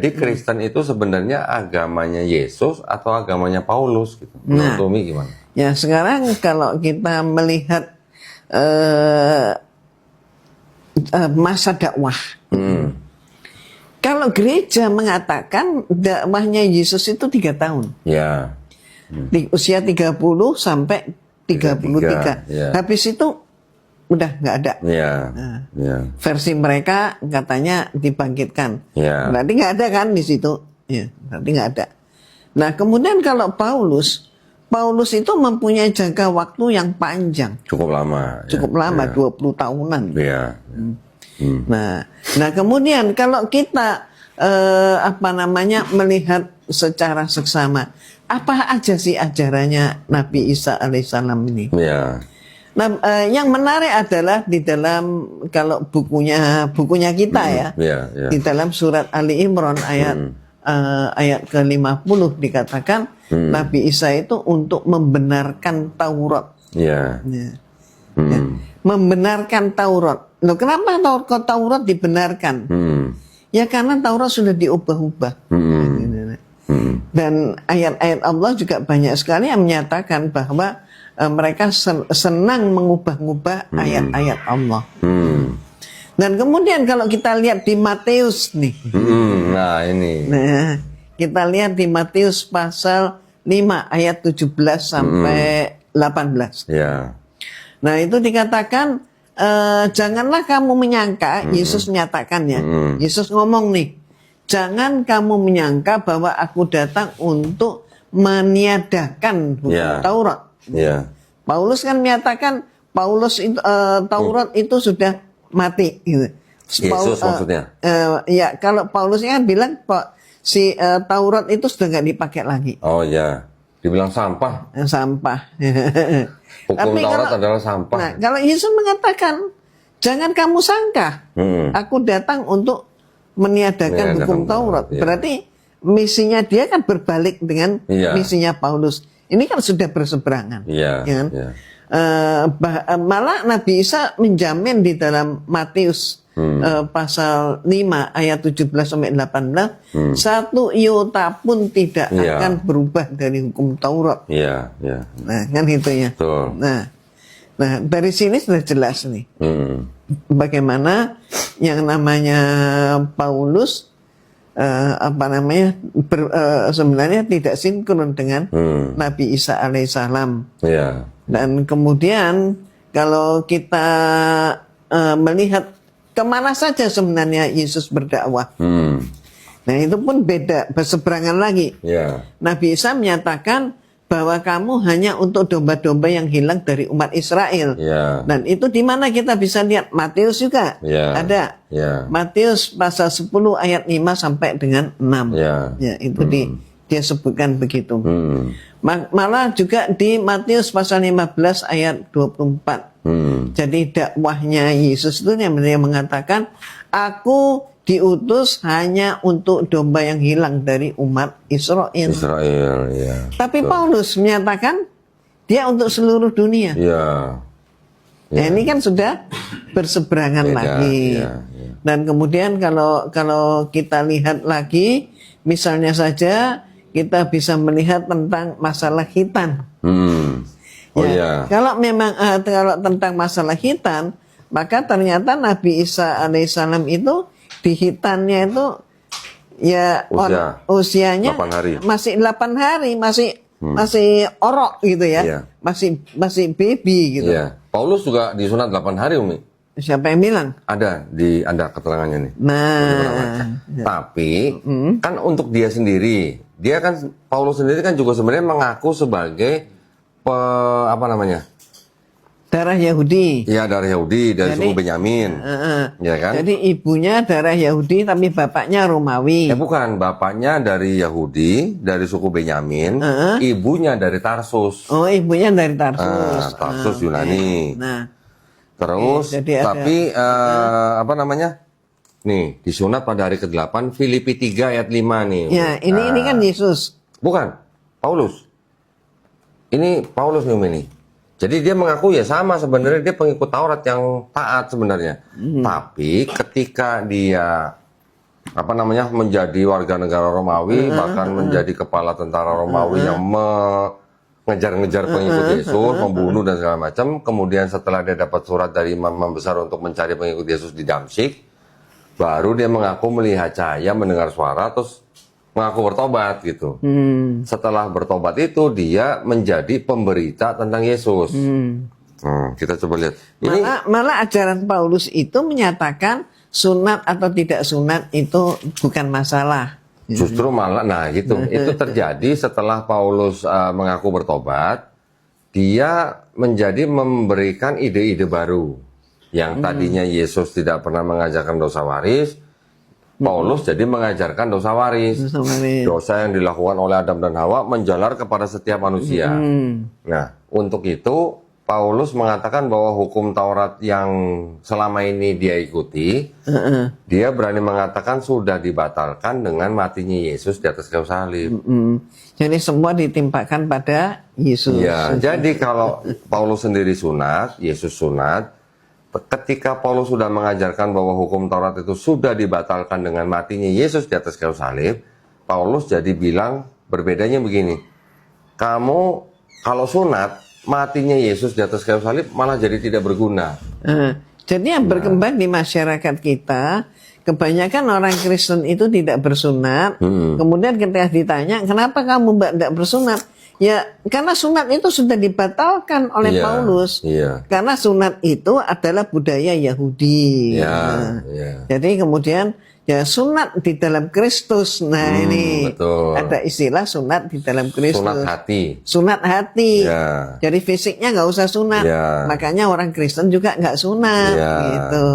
Jadi Kristen itu sebenarnya agamanya Yesus atau agamanya Paulus gitu. Menurut Umi gimana? Ya sekarang kalau kita melihat masa dakwah, kalau gereja mengatakan dakwahnya Yesus itu 3 tahun, Ya. di usia 30 sampai 33. Ya. Habis itu udah nggak ada. Ya. Ya. Versi mereka katanya dibangkitkan. Ya. Berarti nggak ada kan di situ. Ya, berarti nggak ada. Nah kemudian kalau Paulus itu mempunyai jangka waktu yang panjang. Cukup lama. Cukup lama, 20 tahunan. Ya. Nah kemudian kalau kita melihat secara seksama, apa aja sih ajarannya Nabi Isa alaihissalam ini? Ya. Nah, yang menarik adalah di dalam kalau bukunya kita ya, di dalam surat Ali Imran ayat ke-50 dikatakan Nabi Isa itu untuk membenarkan Taurat. Ya. Membenarkan Taurat. Loh, kenapa Taurat dibenarkan? Ya karena Taurat sudah diubah-ubah. Dan ayat-ayat Allah juga banyak sekali yang menyatakan bahwa mereka senang mengubah-ubah ayat-ayat Allah. Dan kemudian kalau kita lihat di Matius nih. Nah ini. Nah, kita lihat di Matius pasal 5 ayat 17 sampai 18. Ya. Nah itu dikatakan janganlah kamu menyangka, Yesus menyatakannya. Yesus ngomong nih, jangan kamu menyangka bahwa aku datang untuk meniadakan hukum Taurat. Ya. Paulus kan menyatakan Taurat itu sudah mati. Gitu. Yesus maksudnya. Ya kalau Paulus kan bilang si Taurat itu sudah nggak dipakai lagi. Oh ya, dibilang sampah. Sampah. Hukum Taurat adalah sampah. Nah, kalau Yesus mengatakan, jangan kamu sangka, aku datang untuk meniadakan hukum Taurat. Ya. Berarti misinya dia kan berbalik dengan misinya Paulus. Ini kan sudah berseberangan. Ya. Ya kan? Ya. Malah Nabi Isa menjamin di dalam Matius pasal 5 ayat 17 sampai 18, satu iota pun tidak akan berubah dari hukum Taurat. Iya, iya. Nah, kan itu ya. Betul. Nah, dari sini sudah jelas nih. Bagaimana yang namanya Paulus sebenarnya tidak sinkron dengan Nabi Isa alaihissalam. Iya. Dan kemudian kalau kita melihat kemana saja sebenarnya Yesus berdakwah. Nah itu pun beda, berseberangan lagi. Yeah. Nabi Isa menyatakan bahwa kamu hanya untuk domba-domba yang hilang dari umat Israel. Yeah. Dan itu di mana kita bisa lihat? Matius juga ada. Yeah. Matius pasal 10 ayat 5 sampai dengan 6. Yeah. Ya itu dia sebutkan begitu. Malah juga di Matius pasal 15 ayat 24. Jadi dakwahnya Yesus itu yang mengatakan, aku diutus hanya untuk domba yang hilang dari umat Israel. Ya. Tapi Paulus menyatakan dia untuk seluruh dunia. Ya. Nah, ini kan sudah berseberangan lagi. Ya. Dan kemudian kalau kita lihat lagi, misalnya saja kita bisa melihat tentang masalah khitan. Kalau memang kalau tentang masalah khitan, maka ternyata Nabi Isa alaihissalam itu di khitannya itu ya usianya 8 hari. masih 8 hari, masih orok gitu ya. Iya. Masih baby gitu. Iya. Paulus juga disunat 8 hari, Umi. Siapa yang bilang? Ada keterangannya nih. Nah, tapi kan untuk dia sendiri, Paulus sendiri kan juga sebenarnya mengaku sebagai darah Yahudi. Iya, darah Yahudi dari suku Benyamin. Ya kan? Jadi ibunya darah Yahudi tapi bapaknya Romawi. Bukan, bapaknya dari Yahudi, dari suku Benyamin, ibunya dari Tarsus. Oh, ibunya dari Tarsus. Tarsus Yunani. Nah. Terus tapi nih, disunat pada hari ke-8 Filipi 3 ayat 5 nih. Ya, ini kan Yesus. Bukan, Paulus. Ini Paulus nih ini. Jadi dia mengaku ya sama sebenarnya dia pengikut Taurat yang taat sebenarnya. Tapi ketika dia menjadi warga negara Romawi, bahkan menjadi kepala tentara Romawi yang mengejar-ngejar pengikut Yesus, membunuh dan segala macam. Kemudian setelah dia dapat surat dari imam besar untuk mencari pengikut Yesus di Damsyik, baru dia mengaku melihat cahaya, mendengar suara, terus mengaku bertobat gitu. Setelah bertobat itu dia menjadi pemberita tentang Yesus. Kita coba lihat. Malah ajaran Paulus itu menyatakan sunat atau tidak sunat itu bukan masalah. Justru malah, itu terjadi setelah Paulus mengaku bertobat, dia menjadi memberikan ide-ide baru. Yang tadinya Yesus tidak pernah mengajarkan dosa waris, Paulus jadi mengajarkan dosa waris. Dosa yang dilakukan oleh Adam dan Hawa menjalar kepada setiap manusia. Nah, untuk itu Paulus mengatakan bahwa hukum Taurat yang selama ini dia ikuti, dia berani mengatakan sudah dibatalkan dengan matinya Yesus di atas kayu salib. Jadi semua ditimpakan pada Yesus. Ya, jadi kalau Paulus sendiri sunat, Yesus sunat, ketika Paulus sudah mengajarkan bahwa hukum Taurat itu sudah dibatalkan dengan matinya Yesus di atas kayu salib, Paulus jadi bilang berbedanya begini, kamu kalau sunat, matinya Yesus di atas kayu salib malah jadi tidak berguna. Jadi yang berkembang di masyarakat kita, kebanyakan orang Kristen itu tidak bersunat. Kemudian ketika ditanya, kenapa kamu tidak bersunat? Ya, karena sunat itu sudah dibatalkan oleh Paulus. Karena sunat itu adalah budaya Yahudi. Jadi kemudian ya sunat di dalam Kristus. Nah ini betul. ada istilah sunat di dalam Kristus. Sunat hati. Sunat hati. Jadi fisiknya nggak usah sunat. Makanya orang Kristen juga nggak sunat. Gitu.